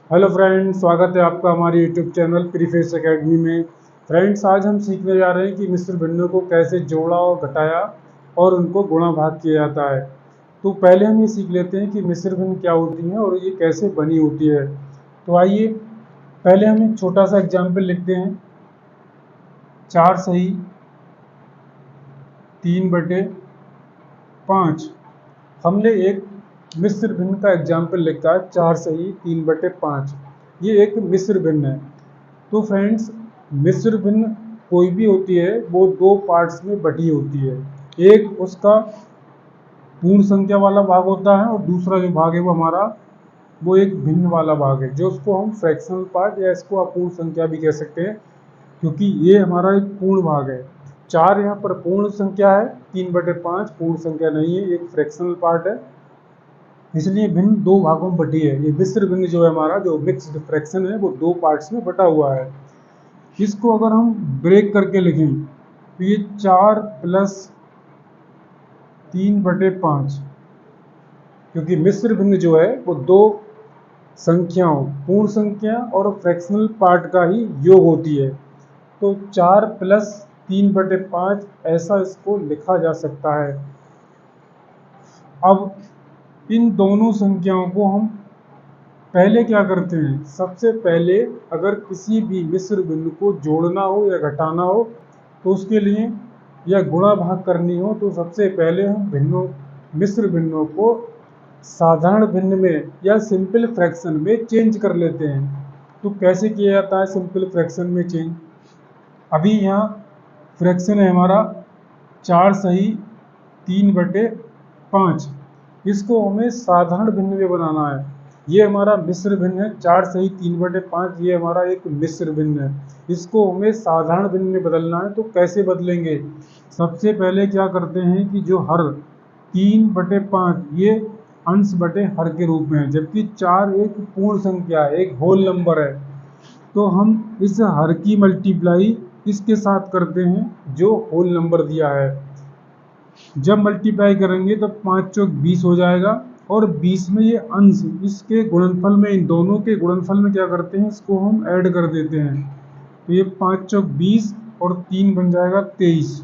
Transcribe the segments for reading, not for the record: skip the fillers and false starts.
Hello friends, स्वागत है आपका हमारे यूट्यूब चैनल प्रीफेस एकेडमी में। फ्रेंड्स, आज हम सीखने जा रहे हैं कि मिश्र भिन्नों को कैसे जोड़ा और घटाया और उनको गुणा भाग किया जाता है। तो पहले हम ये सीख लेते हैं कि मिश्र भिन्न क्या होती हैं और ये कैसे बनी होती है। तो आइए पहले हम एक छोटा सा एग्जाम्पल लिखते हैं। 4 सही 3/5। हमने एक मिश्र भिन्न का एग्जाम्पल लिखा है 4 सही 3/5। ये एक मिश्र भिन्न है। तो फ्रेंड्स, मिश्र भिन्न कोई भी होती है वो दो पार्ट्स में बटी होती है। एक उसका पूर्ण संख्या वाला भाग होता है और दूसरा जो भाग है वो हमारा वो एक भिन्न वाला भाग है, जो उसको हम फ्रैक्शनल पार्ट या इसको अपूर्ण संख्या भी कह सकते हैं, क्योंकि ये हमारा एक पूर्ण भाग है। 4 यहाँ पर पूर्ण संख्या है, 3/5 पूर्ण संख्या नहीं है, एक फ्रैक्शनल पार्ट है, इसलिए भिन्न दो भागों में बटी है। ये मिश्र भिन्न जो है हमारा जो मिक्स्ड फ्रैक्शन है वो दो पार्ट्स में बटा हुआ है। इसको अगर हम ब्रेक करके लिखें तो ये 4 + 3/5, क्योंकि मिश्र भिन्न जो है वो दो संख्याओं पूर्ण संख्या और फ्रैक्शनल पार्ट का ही योग होती है। तो 4 + 3/5 ऐसा इसको लिखा जा सकता है। अब इन दोनों संख्याओं को हम पहले क्या करते हैं, सबसे पहले अगर किसी भी मिश्र भिन्न को जोड़ना हो या घटाना हो तो उसके लिए या गुणा भाग करनी हो तो सबसे पहले हम मिश्र भिन्नों को साधारण भिन्न में या सिंपल फ्रैक्शन में चेंज कर लेते हैं। तो कैसे किया जाता है सिंपल फ्रैक्शन में चेंज? अभी यहाँ फ्रैक्शन है हमारा 4 सही 3/5। इसको हमें साधारण भिन्न में बनाना है। ये हमारा मिश्र भिन्न है 4 सही 3/5, ये हमारा एक मिश्र भिन्न है। इसको हमें साधारण भिन्न में बदलना है। तो कैसे बदलेंगे? सबसे पहले क्या करते हैं कि जो हर 3/5 ये अंश बटे हर के रूप में है, जबकि 4 एक पूर्ण संख्या है, एक होल नंबर है। तो हम इस हर की मल्टीप्लाई इसके साथ करते हैं जो होल नंबर दिया है। जब मल्टीप्लाई करेंगे तो 5 चौक 20 हो जाएगा और 20 में ये अंश इसके गुणनफल में, इन दोनों के गुणनफल में क्या करते हैं, इसको हम ऐड कर देते हैं। तो ये 5 चौक 20 और 3 बन जाएगा 23,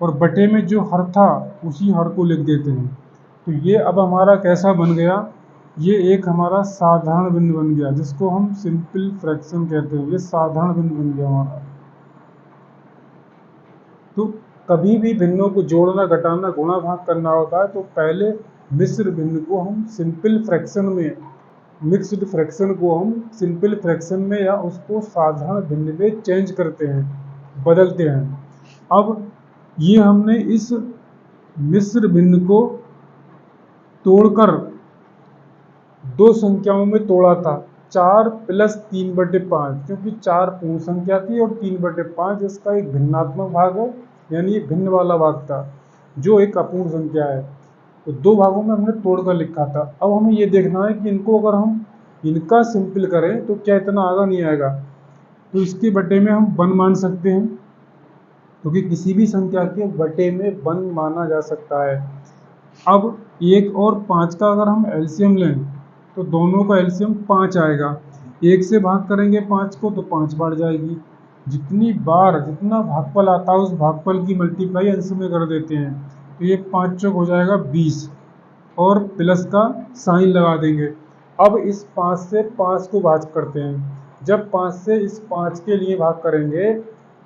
और बटे में जो हर था उसी हर को लिख देते हैं। तो ये अब हमारा कैसा बन गया, ये एक हमारा साधारण भिन्न बन गया, जिसको हम सिंपल फ्रैक्शन कहते हैं। ये साधारण भिन्न बन गया हमारा। तो कभी भी भिन्नों को जोड़ना, घटाना, गुणा भाग करना होता है तो पहले मिश्र भिन्न को हम सिंपल फ्रैक्शन में, मिक्स्ड फ्रैक्शन को हम सिंपल फ्रैक्शन में या उसको साधारण भिन्न में चेंज करते हैं, बदलते हैं। अब ये हमने इस मिश्र भिन्न को तोड़कर दो संख्याओं में तोड़ा था, 4 + 3/5, क्योंकि 4 पूर्ण संख्या थी और 3/5 इसका एक भिन्नात्मक भाग है, यानी ये भिन्न वाला भाग था जो एक अपूर्ण संख्या है। तो दो भागों में हमने तोड़कर लिखा था। अब हमें ये देखना है कि इनको अगर हम इनका सिंपल करें तो क्या इतना आगा नहीं आएगा। तो इसके बटे में हम 1 मान सकते हैं, क्योंकि किसी भी संख्या के बटे में 1 माना जा सकता है। अब 1 और 5 का अगर हम एलसीएम लें तो दोनों का एलसीएम 5 आएगा। 1 से भाग करेंगे 5 को तो 5 बढ़ जाएगी। जितनी बार जितना भागफल आता है उस भागफल की मल्टीप्लाई अंश में कर देते हैं। तो ये 5 चौक हो जाएगा 20 और प्लस का साइन लगा देंगे। अब इस 5 से 5 को भाग करते हैं। जब 5 से इस 5 के लिए भाग करेंगे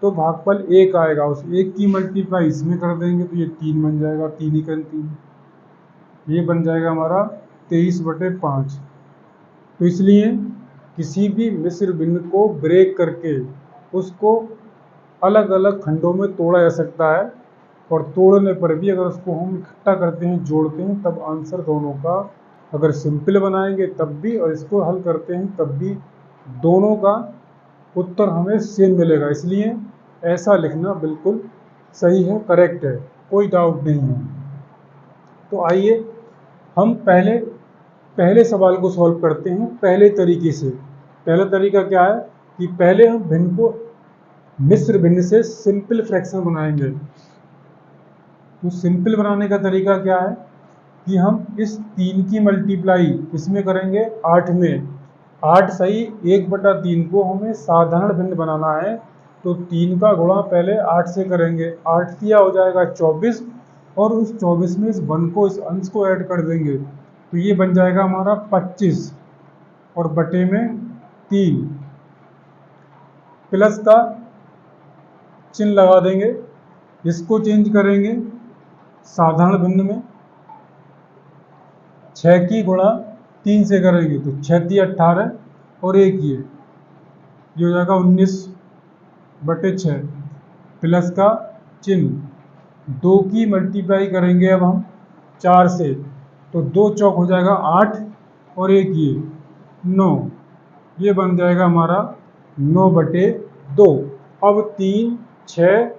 तो भागफल 1 आएगा, उस 1 की मल्टीप्लाई इसमें कर देंगे तो ये 3 बन जाएगा, 3 ही 3, ये बन जाएगा हमारा 23/5। तो इसलिए किसी भी मिश्र भिन्न को ब्रेक करके उसको अलग अलग खंडों में तोड़ा जा सकता है, और तोड़ने पर भी अगर उसको हम इकट्ठा करते हैं, जोड़ते हैं, तब आंसर दोनों का, अगर सिंपल बनाएंगे तब भी और इसको हल करते हैं तब भी, दोनों का उत्तर हमें सेम मिलेगा। इसलिए ऐसा लिखना बिल्कुल सही है, करेक्ट है, कोई डाउट नहीं है। तो आइए हम पहले सवाल को सॉल्व करते हैं पहले तरीके से। पहला तरीका क्या है कि पहले हम भिन्न को मिश्र भिन्न से सिंपल फ्रैक्शन बनाएंगे। तो सिंपल बनाने का तरीका क्या है, कि हम इस 3 की मल्टीप्लाई इसमें करेंगे 8 में। 8 सही 1/3 को हमें साधारण भिन्न बनाना है, तो 3 का गुणा पहले 8 से करेंगे। 8 किया हो जाएगा 24, और उस 24 में इस 1 को, इस अंश को ऐड कर देंगे, तो ये बन जाएगा हमारा 25 और बटे में 3। प्लस का चिन्ह लगा देंगे, इसको चेंज करेंगे साधारण भिन्न में। 6 की गुणा 3 से करेंगे तो 6 × 18 और 1 ये हो जाएगा 19/6। प्लस का चिन्ह 2 की मल्टीप्लाई करेंगे अब हम 4 से, तो 2 चौक हो जाएगा 8 और 1 ये 9, ये बन जाएगा हमारा 9/2। अब 3, 6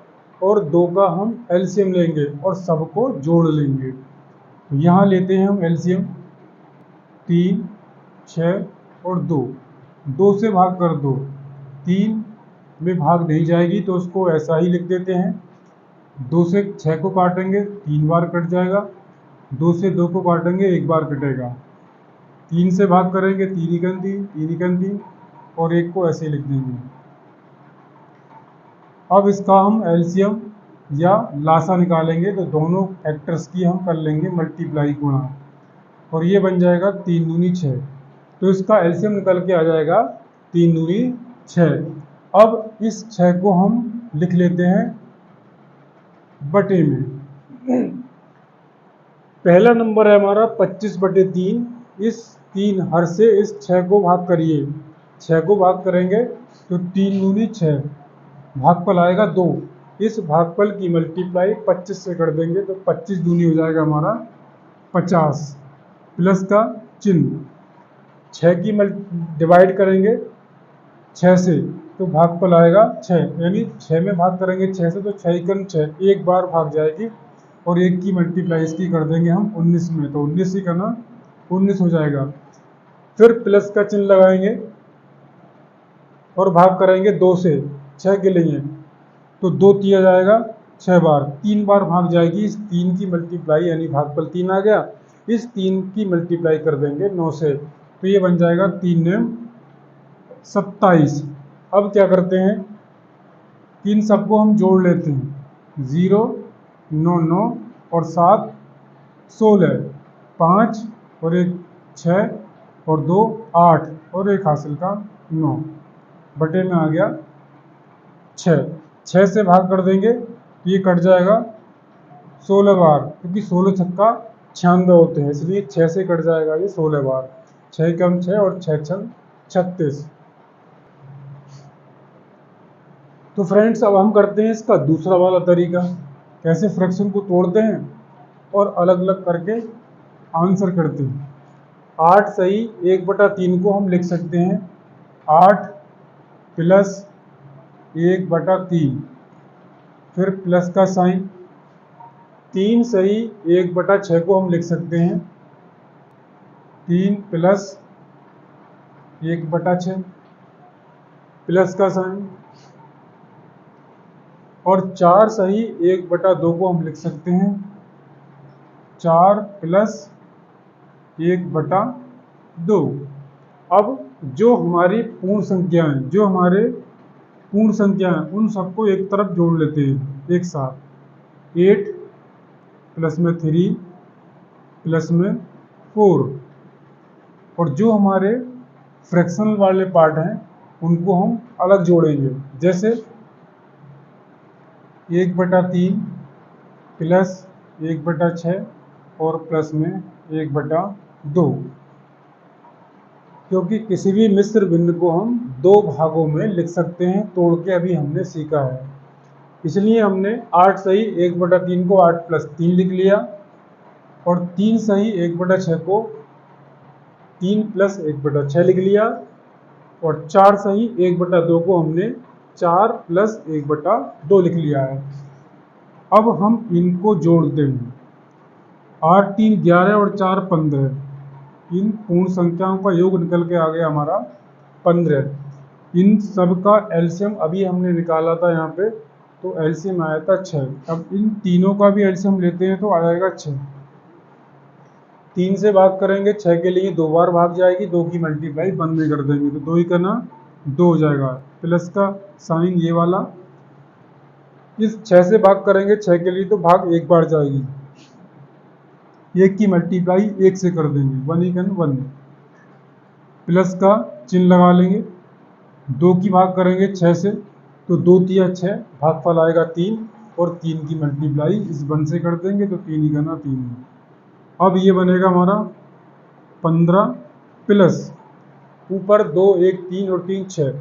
और 2 का हम एलसीएम लेंगे और सबको जोड़ लेंगे। तो यहाँ लेते हैं हम एलसीएम 3, 6 और 2। 2 से भाग कर दो, 3 में भाग नहीं जाएगी तो उसको ऐसा ही लिख देते हैं। 2 से 6 को काटेंगे 3 बार कट जाएगा, 2 से 2 को काटेंगे 1 बार कटेगा। 3 से भाग करेंगे 3 × 3, 3 × 3 और 1 को ऐसे लिख देंगे। अब इसका हम एलसीएम या लासा निकालेंगे, तो दोनों फैक्टर्स की हम कर लेंगे मल्टीप्लाई गुणा, और ये बन जाएगा 3 दूनी 6। तो इसका एलसीएम निकल के आ जाएगा 3 दूनी 6। अब इस 6 को हम लिख लेते हैं बटे में। पहला नंबर है हमारा 25/3। इस 3 हर से इस 6 को भाग करिए, 6 को भाग करेंगे तो 3 दूनी 6, भागफल आएगा 2। इस भागफल की मल्टीप्लाई 25 से कर देंगे तो 25 दूनी हो जाएगा हमारा 50। प्लस का चिन्ह 6 की डिवाइड करेंगे 6 से तो भागफल आएगा 6, यानी 6 में भाग करेंगे 6 से तो 6 × 6, एक बार भाग जाएगी, और 1 की मल्टीप्लाई इसकी कर देंगे हम 19 में, तो 19 ही करना 19 हो जाएगा। फिर प्लस का चिन्ह लगाएंगे और भाग करेंगे 2 से, 6 के लिए तो 2 किया जाएगा 6 बार, 3 बार भाग जाएगी। इस 3 की मल्टीप्लाई यानी भागफल 3 आ गया, इस 3 की मल्टीप्लाई कर देंगे 9 से, तो ये बन जाएगा 3 × 27। अब क्या करते हैं, इन सबको हम जोड़ लेते हैं। 0, 9, 9 और 7, 16, 5 और 1 6 और 2 8 और 1 हासिल का 9, बटे में आ गया 6। 6 से भाग कर देंगे तो ये कट जाएगा 16 बार, क्योंकि 16 छक्का 96 होते हैं, इसलिए 6 से कट जाएगा ये 16 बार। 6 × 6 और 6 × 36। तो फ्रेंड्स अब हम करते हैं इसका दूसरा वाला तरीका, कैसे फ्रैक्शन को तोड़ते हैं और अलग अलग करके आंसर करते हैं। 8 सही 1/3 को हम लिख सकते हैं 8 + 1/3, फिर प्लस का साइन। 3 सही 1/6 को हम लिख सकते हैं 3 + 1/6, प्लस का साइन। और 4 सही 1/2 को हम लिख सकते हैं 4 + 1/2। अब जो हमारी पूर्ण संख्या हैं, उन सबको एक तरफ जोड़ लेते हैं एक साथ। 8 प्लस में 3 प्लस में 4, और जो हमारे फ्रैक्शनल वाले पार्ट हैं उनको हम अलग जोड़ेंगे, जैसे 1/3 प्लस 1/6 और प्लस में 1/2, क्योंकि किसी भी मिश्र भिन्न को हम 2 भागों में लिख सकते हैं, तोड़ के अभी हमने सीखा है। इसलिए हमने 8 सही 1/3 को 8 + 3 लिख लिया, और 3 सही 1/6 को 3 + 1/6 लिख लिया, और 4 सही 1/2 को हमने 4 + 1/2 लिख लिया है। अब हम इनको जोड़ते हैं। 8 × 3 = 11 और 4 = 15। इन पूर्ण संख्याओं का योग निकल के आ गया हमारा 15। इन सब का एलसीएम अभी हमने निकाला था यहाँ पे, तो एलसीएम आया था 6। अब इन तीनों का भी एलसीएम लेते हैं तो आ जाएगा 6। 3 से भाग करेंगे 6 के लिए 2 बार भाग जाएगी, 2 की मल्टीप्लाई 1 में कर देंगे तो 2 ही करना 2 हो जाएगा। प्लस का साइन ये वाला, इस 6 से भाग करेंगे 6 के लिए तो भाग एक बार जाएगी, 1 की मल्टीप्लाई 1 से कर देंगे 1 ही करना 1। प्लस का चिन्ह लगा लेंगे, 2 की भाग करेंगे 6 से तो 2 तिया 6, भागफल आएगा 3 और 3 की मल्टीप्लाई इस 1 से कर देंगे तो 3 ही करना 3। अब ये बनेगा हमारा 15 प्लस ऊपर 2 1 3 और 3 6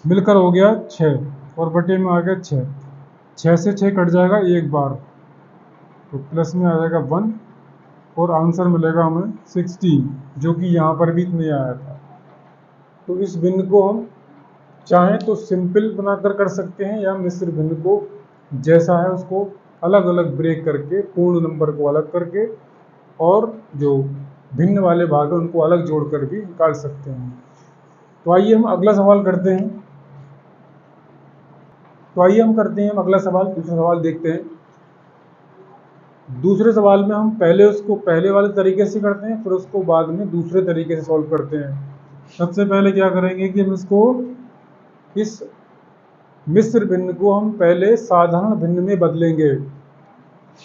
मिलकर हो गया 6 और बटे में आ गया 6, 6 से 6 कट जाएगा एक बार तो प्लस में आ जाएगा 1 और आंसर मिलेगा हमें 16 जो कि यहाँ पर भी इतने आया था। तो इस भिन्न को हम चाहें तो सिंपल बनाकर कर सकते हैं या मिश्र भिन्न को जैसा है उसको अलग अलग ब्रेक करके पूर्ण नंबर को अलग करके और जो भिन्न वाले भाग हैं उनको अलग जोड़कर भी निकाल सकते हैं। तो आइए हम अगला सवाल करते हैं। हम अगला सवाल, दूसरा सवाल देखते हैं। दूसरे सवाल में हम पहले उसको पहले वाले तरीके से करते हैं, फिर उसको बाद में दूसरे तरीके से सॉल्व करते हैं। सबसे पहले क्या करेंगे कि हम इस मिश्र भिन्न को हम पहले साधारण भिन्न में बदलेंगे।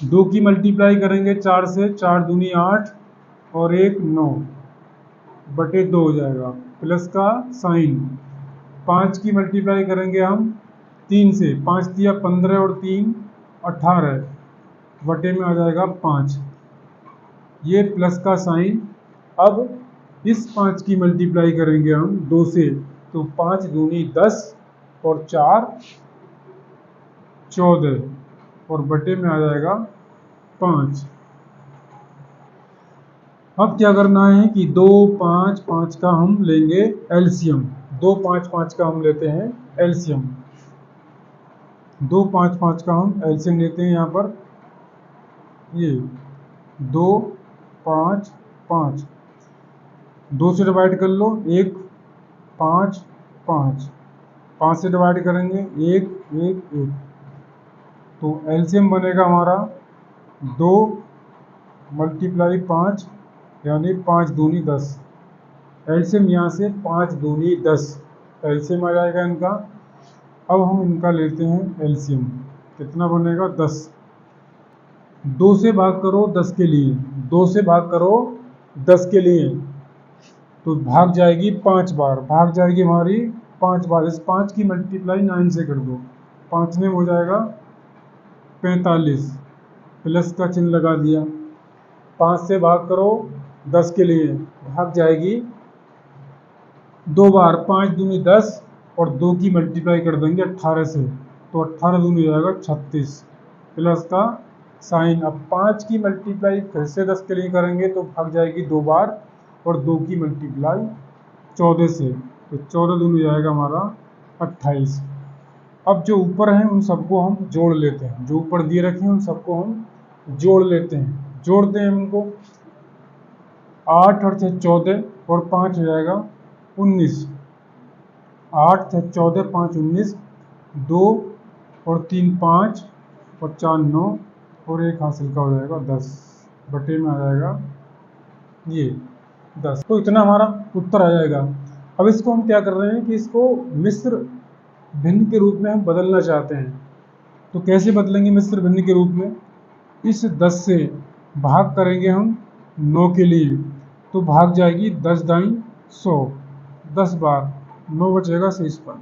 2 की मल्टीप्लाई करेंगे 4 से, 4 दूनी 8 और 1 9 बटे 2 हो जाएगा। प्लस का साइन 5 की मल्टीप्लाई करेंगे हम 3 से, 5 तिया 15 और 3 18 बटे में आ जाएगा 5, ये प्लस का साइन। अब इस 5 की मल्टीप्लाई करेंगे हम 2 से तो 5 दूनी 10 और 4 14 और बटे में आ जाएगा 5। अब क्या करना है कि 2 5 5 का हम लेंगे एलसीएम, 2 5 5 का हम लेते हैं एलसीएम, 2 5 5 का हम एलसीएम लेते हैं। यहाँ पर ये 2 5 5 2 से डिवाइड कर लो, 1 5 5 5 से डिवाइड करेंगे 1 1 1 तो एलसीएम बनेगा हमारा 2 मल्टीप्लाई 5 यानी 5 दूनी 10। एलसीएम यहाँ से 5 दूनी 10 एलसीएम आ जाएगा इनका। अब हम इनका लेते हैं एलसीएम, कितना बनेगा 10। 2 से भाग करो 10 के लिए, 2 से भाग करो 10 के लिए तो भाग जाएगी 5 बार, भाग जाएगी हमारी 5 बार। इस 5 की मल्टीप्लाई 9 से कर दो, 5 में हो जाएगा 45, प्लस का चिन्ह लगा दिया। 5 से भाग करो 10 के लिए, भाग जाएगी 2 बार, 5 दूनी 10 और 2 की मल्टीप्लाई कर देंगे 18 से तो 18 दूनी हो जाएगा 36, प्लस का साइन। अब 5 की मल्टीप्लाई फिर से 10 के लिए करेंगे तो भाग जाएगी 2 बार और 2 की मल्टीप्लाई 14 से तो 14 दूनी हो जाएगा हमारा 28। अब जो ऊपर हैं उन सबको हम जोड़ लेते हैं, जो ऊपर दिए रखे हैं उन सबको हम जोड़ लेते हैं, जोड़ते हैं उनको। 8 और 6 14 और 5 हो जाएगा 19, 8 6 14 5 19, 2 और 3 5 और 4 9 और 1 हासिल का हो जाएगा 10 बटे में आ जाएगा ये 10। तो इतना हमारा उत्तर आ जाएगा। अब इसको हम क्या कर रहे हैं कि इसको मिश्र भिन्न के रूप में हम बदलना चाहते हैं। तो कैसे बदलेंगे मिश्र भिन्न के रूप में? इस 10 से भाग करेंगे हम 9 के लिए तो भाग जाएगी 10 दाई 100, 10 बार 9 बचेगा शेष पर।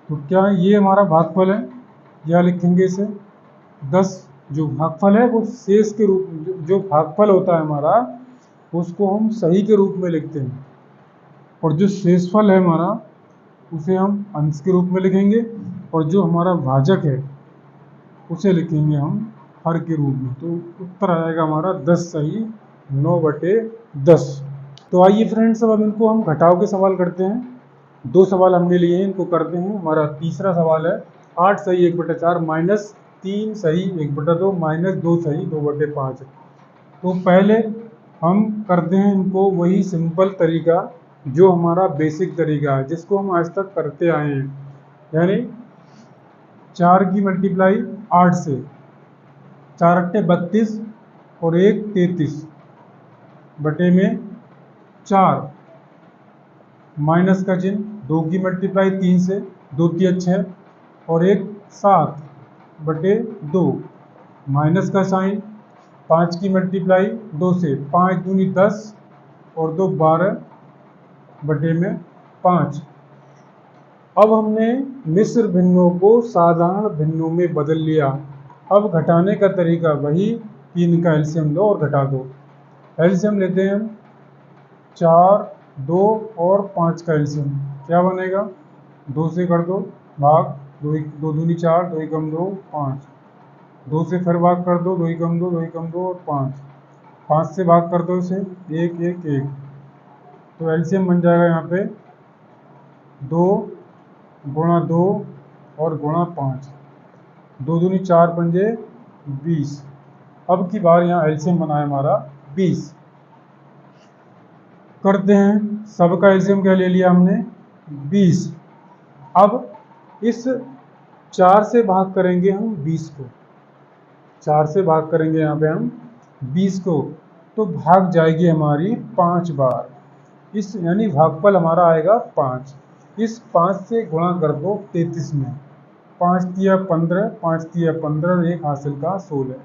तो क्या ये हमारा भागफल है? या लिखेंगे इसे 10, जो भागफल है वो शेष के रूप में, जो भागफल होता है हमारा उसको हम सही के रूप में लिखते हैं और जो शेषफल है हमारा उसे हम अंश के रूप में लिखेंगे और जो हमारा भाजक है उसे लिखेंगे हम हर के रूप में। तो उत्तर आ जाएगा हमारा 10 सही 9 बटे 10। तो आइए फ्रेंड्स अब इनको हम घटाव के सवाल करते हैं। 2 सवाल हमने लिए हैं, इनको करते हैं। हमारा तीसरा सवाल है 8 सही 1/4 माइनस 3 सही 1/2 माइनस 2 सही 2/5। तो पहले हम करते हैं इनको वही सिंपल तरीका जो हमारा बेसिक तरीका है, जिसको हम आज तक करते आए हैं, यानी 4 की मल्टीप्लाई 8 से, 4 अट्टे 32 और 1 33 बटे में 4, माइनस का चिन्ह, 2 की मल्टीप्लाई 3 से, 2 3 6 और 1 7 बटे 2, माइनस का साइन, 5 की मल्टीप्लाई 2 से, 5 दूनी 10 और 2 12 बटे में 5। अब हमने मिश्र भिन्नों को साधारण भिन्नों में बदल लिया। अब घटाने का तरीका वही कि इनका एलसीएम लो और घटा दो। एलसीएम लेते हैं हम, 4, 2 और 5 का एलसीएम क्या बनेगा, 2 से कर दो भाग, 2 दूनी 4, 2 एकम 2 5, 2 से फिर भाग कर दो, 2 एकम 2, 2 एकम 2 और 5, 5 से भाग कर दो इसे, 1 1 1, तो एलसीएम बन जाएगा यहाँ पे 2 गुणा 2 और गुणा 5, 2 दूनी 4 पंजे 20। अब की बार यहाँ एलसीएम बना है हमारा 20। करते हैं, सबका एलसीएम क्या ले लिया हमने, 20। अब इस 4 से भाग करेंगे हम 20 को, 4 से भाग करेंगे यहाँ पे हम 20 को, तो भाग जाएगी हमारी 5 बार, इस यानी भागफल हमारा आएगा 5। इस 5 से गुणा कर दो 33 में, 5 तिया 15, 5 तिया 15, 1 हासिल का 16,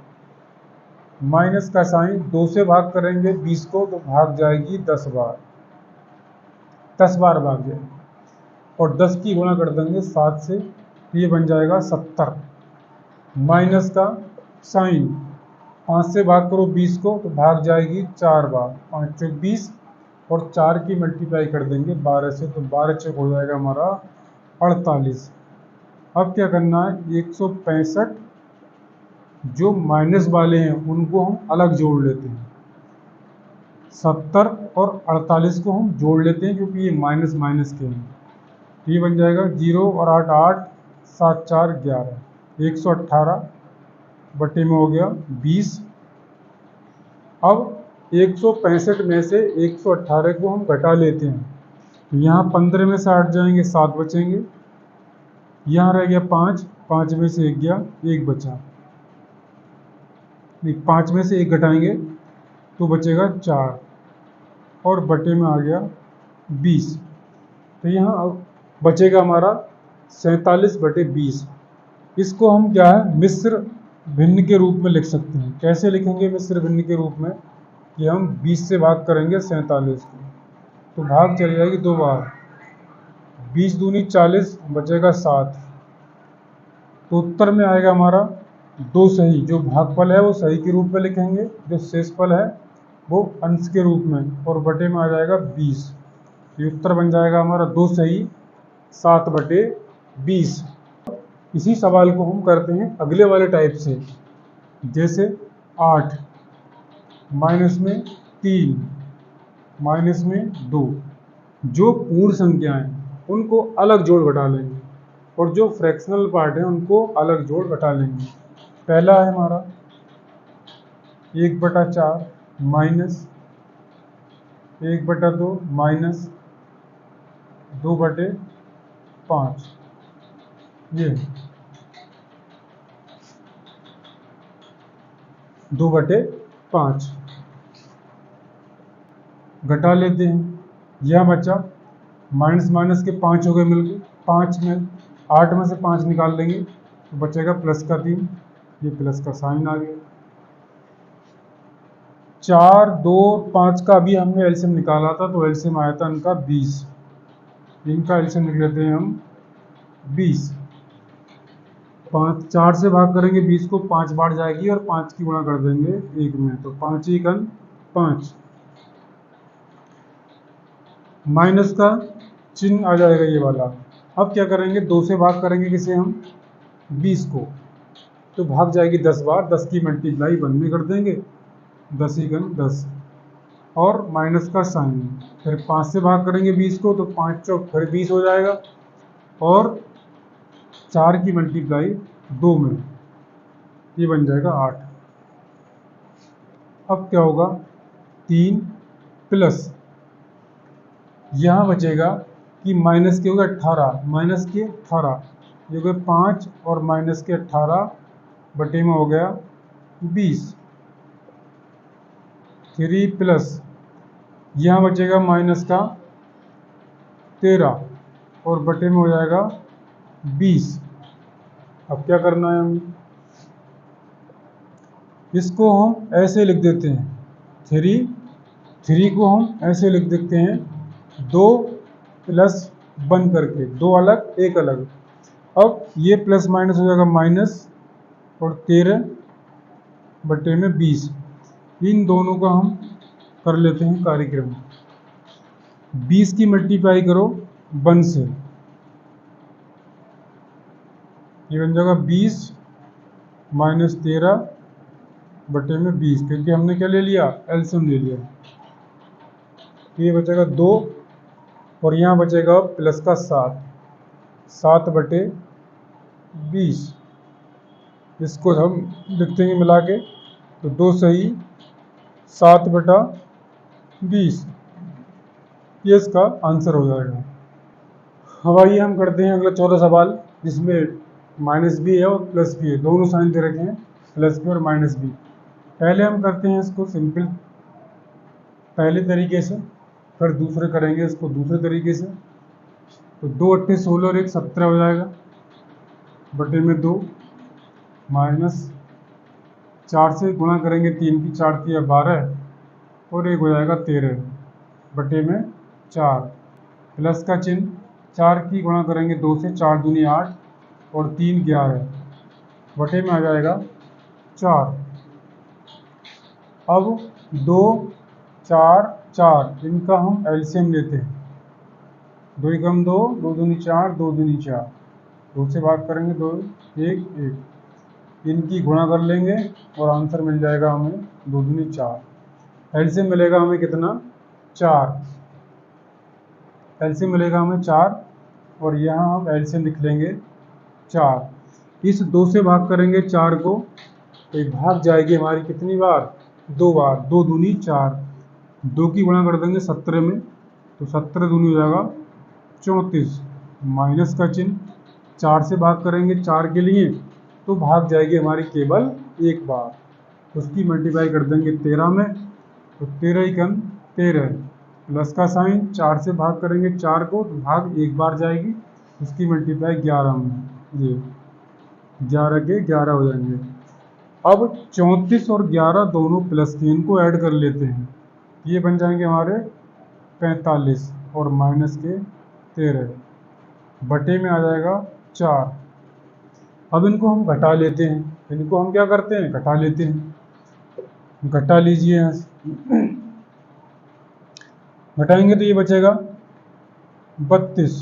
माइनस का साइन, 2 से भाग करेंगे 20 को तो भाग जाएगी 10 बार, 10 बार भाग जाएगी, और 10 की गुणा कर देंगे 7 से, ये बन जाएगा 70, माइनस का साइन, 5 से भाग करो 20 को तो भाग जाएगी 4 बार, 5 चौक 20 और 4 की मल्टीप्लाई कर देंगे 12 से, तो 12 चौक हो जाएगा हमारा 48। अब क्या करना है, 165 जो माइनस वाले हैं उनको हम अलग जोड़ लेते हैं, 70 और 48 को हम जोड़ लेते हैं क्योंकि ये माइनस माइनस के हैं, ये बन जाएगा 0 और 8 8, 7 4 11, 118 बटे में हो गया 20। अब 165 में से 118 को हम घटा लेते हैं, तो यहाँ 15 में से 8 जाएंगे, 7 बचेंगे, यहाँ रह गया 5, 5 में से 1 गया, 1 बचा, 5 में से 1 घटाएंगे तो बचेगा 4 और बटे में आ गया 20, तो यहाँ अब बचेगा हमारा 47 बटे 20। इसको हम क्या है, मिश्र भिन्न के रूप में लिख सकते हैं। कैसे लिखेंगे मिश्र भिन्न के रूप में, कि हम 20 से भाग करेंगे 47 को, तो भाग चली जाएगी 2 बार, 20 दूनी 40 बचेगा 7, तो उत्तर में आएगा हमारा 2 सही, जो भागफल है वो सही के रूप में लिखेंगे, जो शेषफल है वो अंश के रूप में, और बटे में आ जाएगा 20, ये उत्तर बन जाएगा हमारा 2 सही 7 बटे 20। इसी सवाल को हम करते हैं अगले वाले टाइप से, जैसे 8 माइनस में 3 माइनस में 2, जो पूर्ण संख्याएं उनको अलग जोड़ घटा लेंगे और जो फ्रैक्शनल पार्ट है उनको अलग जोड़ घटा लेंगे। पहला है हमारा 1/4 माइनस 1/2 माइनस 2/5, ये 2/5 घटा लेते हैं, यह बचा, माइनस माइनस के 5 हो गए मिलके, 5 में 8 में से 5 निकाल लेंगे तो बचेगा प्लस का 3, ये प्लस का साइन आ गया। 4 2 5 का अभी हमने एलसीएम निकाला था, तो एलसीएम आया था इनका 20, इनका एलसीएम लिख लेते हैं हम 20। 5 4 से भाग करेंगे 20 को, 5 बार जाएगी और 5 की गुणा कर देंगे 1 में, तो 5 1 5, माइनस का चिन्ह आ जाएगा ये वाला। अब क्या करेंगे, 2 से भाग करेंगे किसे हम 20 को, तो भाग जाएगी 10 बार, 10 की मल्टीप्लाई 1 में कर देंगे, 10 1 10 और माइनस का साइन, फिर 5 से भाग करेंगे 20 को तो 5 चौक फिर 20 हो जाएगा, और 4 की मल्टीप्लाई 2 में, ये बन जाएगा 8। अब क्या होगा, 3 प्लस यहाँ बचेगा कि माइनस के हो गए 18, माइनस के 18 ये हो गए 5 और माइनस के 18 बटे में हो गया 20, 3 प्लस यहाँ बचेगा माइनस का 13 और बटे में हो जाएगा 20। अब क्या करना है हमें, इसको हम ऐसे लिख देते हैं, थ्री को हम ऐसे लिख देते हैं 2 + 1 करके, 2 अलग 1 अलग। अब ये प्लस माइनस हो जाएगा माइनस और 13 बटे में 20। इन दोनों का हम कर लेते हैं कार्यक्रम। 20 की मल्टीप्लाई करो 1 से, ये बन जाएगा 20 माइनस 13 बटे में 20, क्योंकि हमने क्या ले लिया, एलसीएम ले लिया। ये बचेगा 2 और यहाँ बचेगा प्लस का 7 बटे 20। इसको हम लिख देंगे मिला के, तो 2 सही 7 बटा 20, ये इसका आंसर हो जाएगा। अब आइए हम करते हैं अगला चौथा सवाल, जिसमें माइनस भी है और प्लस भी है, दोनों साइन दे रखे हैं, प्लस भी और माइनस भी। पहले हम करते हैं इसको सिंपल पहले तरीके से, फिर दूसरे करेंगे इसको दूसरे तरीके से। तो 2 × 8 = 16 और 1 17 हो जाएगा, बटे में 2 माइनस 4 से गुणा करेंगे 3 की 4 × 12 और 1 हो जाएगा 13 बटे में 4, प्लस का चिन्ह 4 की गुणा करेंगे 2 से, 4 दूनी 8 और 3 11 बटे में आ जाएगा 4। अब 2 4 4 इनका हम एलसीएम लेते हैं, 2 × 2 2 दूनी 4 2 दूनी 4, 2 से भाग करेंगे 2 1 1, इनकी गुणा कर लेंगे और आंसर मिल जाएगा हमें 2 दूनी 4। एलसीएम मिलेगा हमें कितना, 4। एलसीएम मिलेगा हमें 4 और यहाँ हम एलसीएम लिख लेंगे 4। इस 2 से भाग करेंगे 4 को, तो एक भाग जाएगी हमारी कितनी बार, 2 बार, 2 दूनी 4, 2 की गुणा कर देंगे 17 में, तो 17 दूनी हो जाएगा 34, माइनस का चिन्ह 4 से भाग करेंगे 4 के लिए, तो भाग जाएगी हमारी केवल एक बार, उसकी मल्टीप्लाई कर देंगे 13 में, तो 13 × 13, प्लस का साइन 4 से भाग करेंगे 4 को, तो भाग एक बार जाएगी, उसकी मल्टीप्लाई 11 में, ये 11 के 11 हो जाएंगे। अब 34 और 11 दोनों प्लस के, इनको ऐड कर लेते हैं, ये बन जाएंगे हमारे 45 और माइनस के 13 बटे में आ जाएगा 4। अब इनको हम घटा लेते हैं, इनको हम क्या करते हैं, घटा लेते हैं, घटा लीजिए यहाँ से, घटाएंगे तो ये बचेगा 32,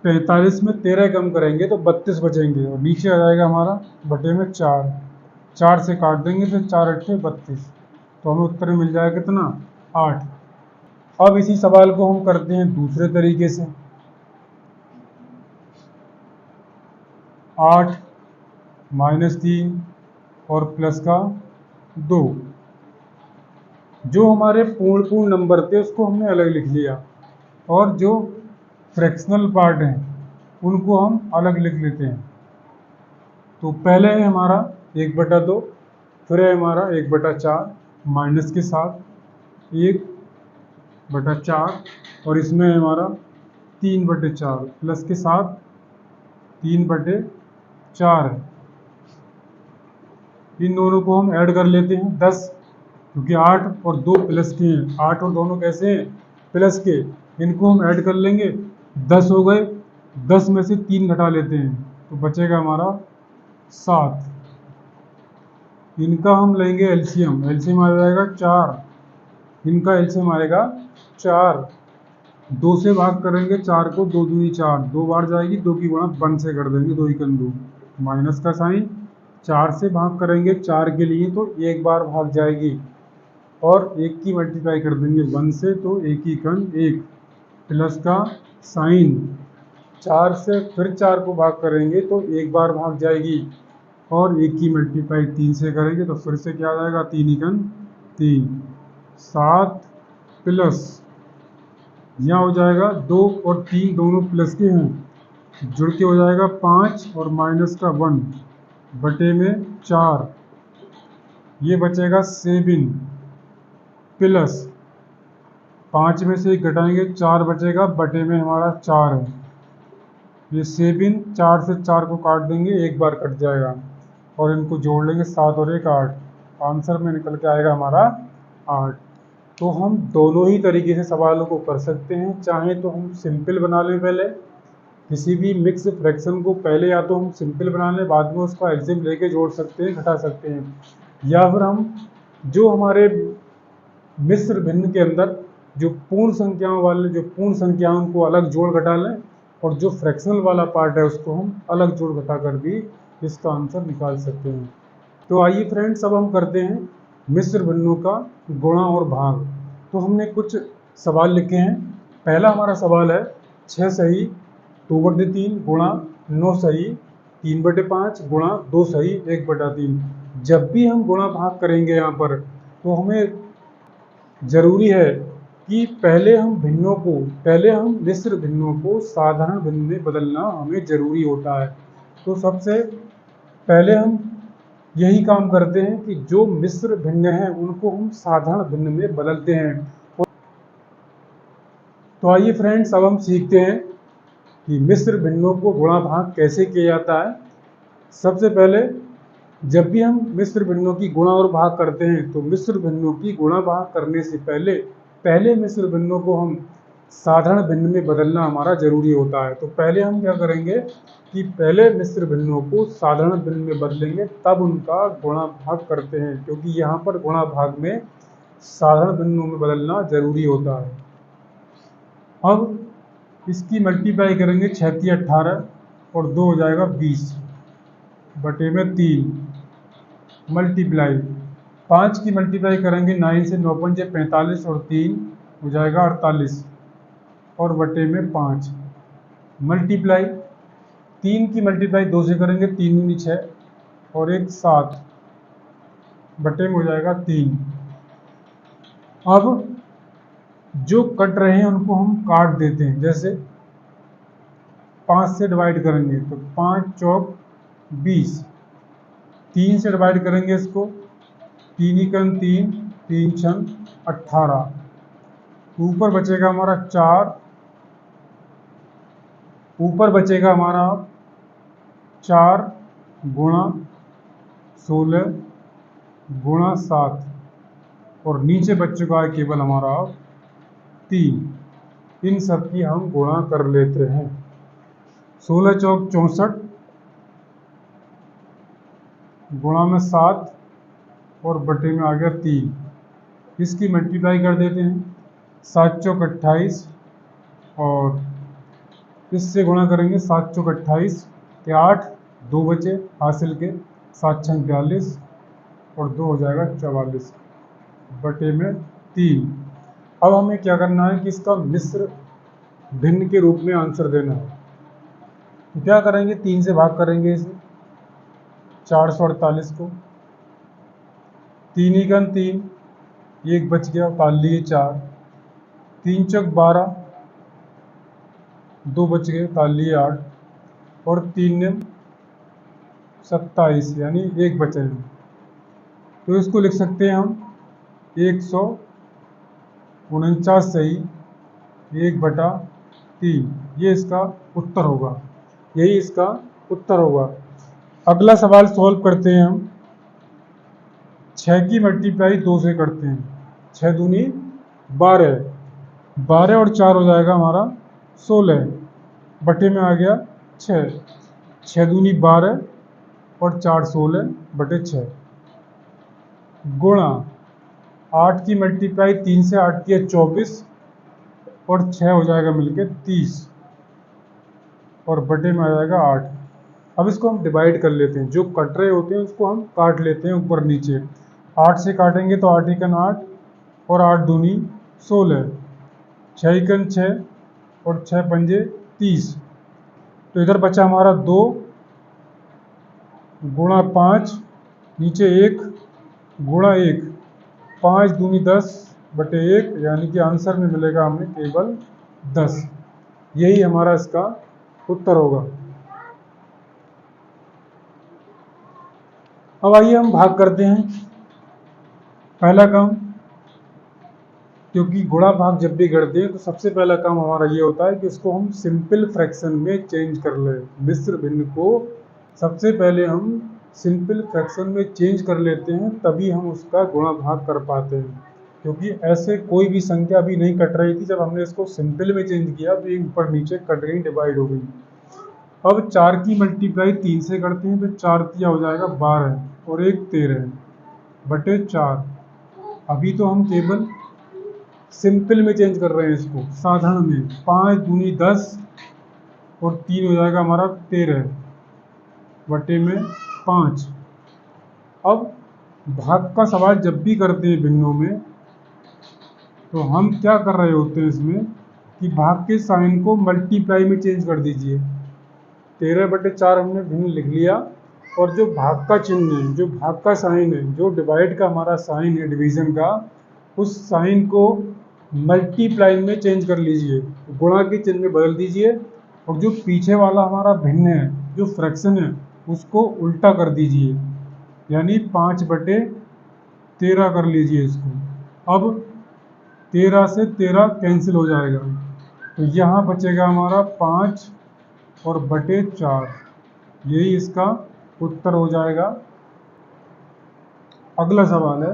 45 में 13 कम करेंगे तो 32 बचेंगे और नीचे आ जाएगा हमारा बटे में 4, 4 से काट देंगे फिर 4 × 8 = 32, तो हमें उत्तर मिल जाएगा कितना, 8। अब इसी सवाल को हम करते हैं दूसरे तरीके से, 8 माइनस 3 और प्लस का 2। जो हमारे पूर्ण नंबर थे उसको हमने अलग लिख लिया, और जो फ्रैक्शनल पार्ट हैं उनको हम अलग लिख लेते हैं। तो पहले है हमारा 1/2, फिर है हमारा 1/4 माइनस के साथ 1/4, और इसमें है हमारा 3/4 प्लस के साथ 3/4 है। इन दोनों को हम ऐड कर लेते हैं 10, क्योंकि 8 और 2 प्लस के हैं, 8 और दोनों कैसे हैं, प्लस के, इनको हम ऐड कर लेंगे, 10 हो गए, 10 में से 3 घटा लेते हैं तो बचेगा हमारा 7। इनका हम लेंगे एलसीएम, एलसीएम आ जाएगा 4, इनका एलसीएम आएगा 4, 2 से भाग करेंगे 4 को, 2 दूनी 4, 2 बार जाएगी, 2 की गुणा 1 से कर देंगे, 2 × 2, माइनस का साइन 4 से भाग करेंगे 4 के लिए तो एक बार भाग जाएगी, और 1 की मल्टीप्लाई कर देंगे 1 से, तो 1 × 1, प्लस का साइन 4 से फिर 4 को भाग करेंगे तो एक बार भाग जाएगी, और 1 की मल्टीप्लाई 3 से करेंगे तो फिर से क्या आ जाएगा, 3 × 3, 7 प्लस यहाँ हो जाएगा 2 और 3 दोनों प्लस के हैं, जुड़ के हो जाएगा 5 और माइनस का 1 बटे में 4, ये बचेगा 7 प्लस 5 में से 1 घटाएंगे 4 बचेगा, बटे में हमारा 4 है। ये सेब इन 4 से 4 को काट देंगे, एक बार कट जाएगा और इनको जोड़ लेंगे 7 और 1 8। आंसर में निकल के आएगा हमारा 8। तो हम दोनों ही तरीके से सवालों को कर सकते हैं। चाहे तो हम सिंपल बना लें, पहले किसी भी मिक्स फ्रैक्शन को पहले या तो हम सिंपल बना लें, बाद में उसका एल्सियम लेके जोड़ सकते हैं, घटा सकते हैं, या फिर हम जो हमारे मिश्र भिन्न के अंदर जो पूर्ण संख्याओं वाले जो पूर्ण संख्याओं को अलग जोड़ घटा लें और जो फ्रैक्शनल वाला पार्ट है उसको हम अलग जोड़ घटा कर भी इसका आंसर निकाल सकते हैं। तो आइए फ्रेंड्स, अब हम करते हैं मिश्र भिन्नों का गुणा और भाग। तो हमने कुछ सवाल लिखे हैं। पहला हमारा सवाल है 6 सही 2/3 गुणा 9 सही 3/5 गुणा 2 सही 1/3। जब भी हम गुणा भाग करेंगे यहाँ पर, तो हमें जरूरी है कि पहले हम मिश्र भिन्नों को साधारण भिन्न में बदलना हमें जरूरी होता है। तो सबसे पहले हम यही काम करते हैं कि जो मिश्र भिन्न हैं उनको हम साधारण भिन्न में बदलते हैं। तो आइए फ्रेंड्स, अब हम सीखते हैं कि मिश्र भिन्नों को गुणा भाग कैसे किया जाता है। सबसे पहले जब भी हम मिश्र भिन्नों की गुणा और भाग करते हैं, तो मिश्र भिन्नों की गुणा भाग करने से पहले मिश्र भिन्नों को हम साधारण भिन्न में बदलना हमारा जरूरी होता है। तो पहले हम क्या करेंगे कि पहले मिश्र भिन्नों को साधारण भिन्न में बदलेंगे, तब उनका गुणा भाग करते हैं, क्योंकि यहाँ पर गुणा भाग में साधारण भिन्नों में बदलना जरूरी होता है। अब इसकी मल्टीप्लाई करेंगे 6 की 18 और 2 हो जाएगा 20 बटे में 3 मल्टीप्लाई 5 की मल्टीप्लाई करेंगे 9 से 9 पंजे 45 और 3 हो जाएगा 48 और बटे में 5 मल्टीप्लाई 3 की मल्टीप्लाई 2 से करेंगे 3 दूनी 6 और 1 7 बटे में हो जाएगा 3। अब जो कट रहे हैं उनको हम काट देते हैं। जैसे 5 से डिवाइड करेंगे तो 5 चौक 20, 3 से डिवाइड करेंगे इसको 3 एकम 3 3 छन 18, ऊपर बचेगा हमारा 4, ऊपर बचेगा हमारा 4 गुणा 16 गुणा 7 और नीचे बच चुका है केवल हमारा 3। इन सब की हम गुणा कर लेते हैं। 16 चौक 64 गुणा में 7 और बटे में आ गया 3। इसकी मल्टीप्लाई कर देते हैं 7 चौक 28 और इससे गुणा करेंगे 7 चौक 28 के 8 2 बचे हासिल के 7 छंग 42 और 2 हो जाएगा 44 बटे में 3। अब हमें क्या करना है कि इसका मिश्र भिन्न के रूप में आंसर देना है। तो क्या करेंगे, 3 से भाग करेंगे इसे 448 को, 3 एकम 3 1 बच गया उतार लिए 4, 3 चौक 12 2 बच गए उतार लिए 8 और 3 ने 27 यानी 1 बचे हैं। तो इसको लिख सकते हैं हम 149 सही 1/3। ये इसका उत्तर होगा, यही इसका उत्तर होगा। अगला सवाल सॉल्व करते हैं हम। 6 की मल्टीप्लाई 2 से करते हैं, 6 दूनी 12, 12 और 4 हो जाएगा हमारा 16 बटे में आ गया 6, 6 दूनी 12 और 4 16 बटे 6 गुणा 8 की मल्टीप्लाई 3 से 8 की 24 और 6 हो जाएगा मिलके 30 और बटे में आ जाएगा 8। अब इसको हम डिवाइड कर लेते हैं, जो कट रहे होते हैं उसको हम काट लेते हैं ऊपर नीचे। 8 से काटेंगे तो 8 एकन 8 और 8 दूनी 16, 6 एकन 6 और 6 पंजे 30। तो इधर बचा हमारा 2 गुणा 5 नीचे 1 गुणा 1, 5 दूनी 10 बटे 1 यानी कि आंसर में मिलेगा हमें केवल 10। यही हमारा इसका उत्तर होगा। अब आइए हम भाग करते हैं। पहला काम क्योंकि गुणा भाग जब भी करते हैं तो सबसे पहला काम हमारा ये होता है कि उसको हम सिंपल फ्रैक्शन में चेंज कर लें। मिश्र भिन्न को सबसे पहले हम सिंपल फ्रैक्शन में चेंज कर लेते हैं, तभी हम उसका गुणा भाग कर पाते हैं। क्योंकि ऐसे कोई भी संख्या अभी नहीं कट रही थी, जब हमने इसको सिंपल में चेंज किया तो ये ऊपर नीचे कट गई, डिवाइड हो गई। अब 4 की मल्टीप्लाई 3 से करते हैं तो 4 तिया हो जाएगा 12 और 1 13 बटे 4। अभी तो हम केवल सिंपल में चेंज कर रहे हैं इसको, साधारण में। 5 दूनी 10 और 3 हो जाएगा हमारा 13 बटे में 5। अब भाग का सवाल जब भी करते हैं भिन्नों में, तो हम क्या कर रहे होते हैं इसमें कि भाग के साइन को मल्टीप्लाई में चेंज कर दीजिए। 13 बटे 4 हमने भिन्न लिख लिया, और जो भाग का चिन्ह है, जो भाग का साइन है, जो डिवाइड का हमारा साइन है डिवीज़न का, उस साइन को मल्टीप्लाई में चेंज कर लीजिए, गुणा के चिन्ह में बदल दीजिए, और जो पीछे वाला हमारा भिन्न है, जो फ्रैक्शन है, उसको उल्टा कर दीजिए, यानी 5 बटे 13 कर लीजिए इसको। अब 13 से 13 कैंसिल हो जाएगा, तो यहाँ बचेगा हमारा 5 और बटे 4। यही इसका उत्तर हो जाएगा। अगला सवाल है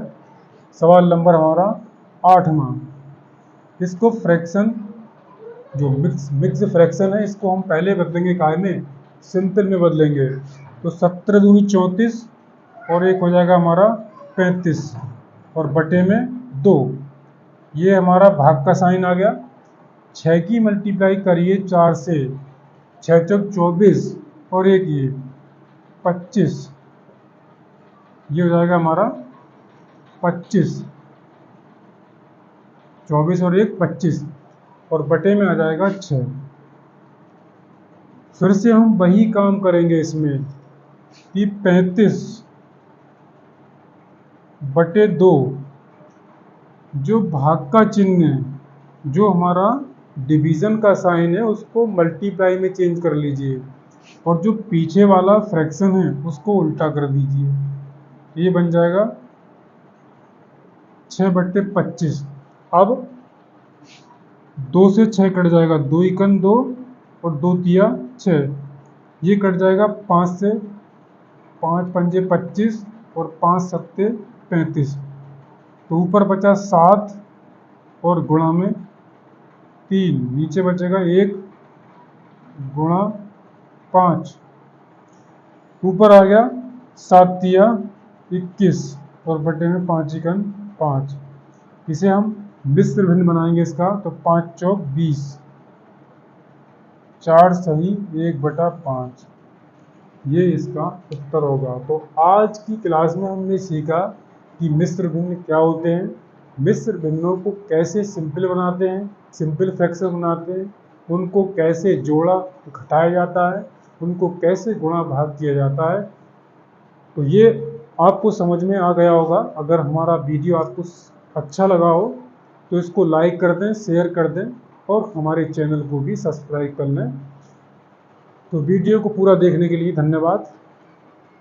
सवाल नंबर हमारा 8वां। इसको फ्रैक्शन, जो मिक्स फ्रैक्शन है, इसको हम पहले बदलेंगे काय में, सिंपल में बदलेंगे। तो 17 दूनी 34 और एक हो जाएगा हमारा 35 और बटे में 2। ये हमारा भाग का साइन आ गया। 6 की मल्टीप्लाई करिए 4 से, 6 चौक 24 और एक ये 25, ये हो जाएगा हमारा 25, 24 और एक 25 और बटे में आ जाएगा 6। फिर से हम वही काम करेंगे इसमें कि 35 बटे 2, जो भाग का चिन्ह है, जो हमारा डिवीज़न का साइन है, उसको मल्टीप्लाई में चेंज कर लीजिए, और जो पीछे वाला फ्रैक्शन है उसको उल्टा कर दीजिए। ये बन जाएगा 6 बटे 25। अब 2 से 6 कट जाएगा, 2 एकन 2 और 2 तिया 6, ये कट जाएगा 5 से, 5 पंजे 25 और 5 सत्ते 35। तो ऊपर बचा 7 और गुणा में 3, नीचे बचेगा 1 गुणा 5, ऊपर आ गया 7 तिया 21 और बटे में 5 एकन 5। इसे हम मिश्र भिन्न बनाएंगे इसका, तो 5 चौक 20, 4 सही 1 बटा 5, ये इसका उत्तर होगा। तो आज की क्लास में हमने सीखा कि मिश्र भिन्न क्या होते हैं, मिश्र भिन्नों को कैसे सिंपल बनाते हैं, सिंपल फ्रैक्शन बनाते हैं, उनको कैसे जोड़ा घटाया जाता है, उनको कैसे गुणा भाग किया जाता है। तो ये आपको समझ में आ गया होगा। अगर हमारा वीडियो आपको अच्छा लगा हो तो इसको लाइक कर दें, शेयर कर दें और हमारे चैनल को भी सब्सक्राइब कर लें। तो वीडियो को पूरा देखने के लिए धन्यवाद।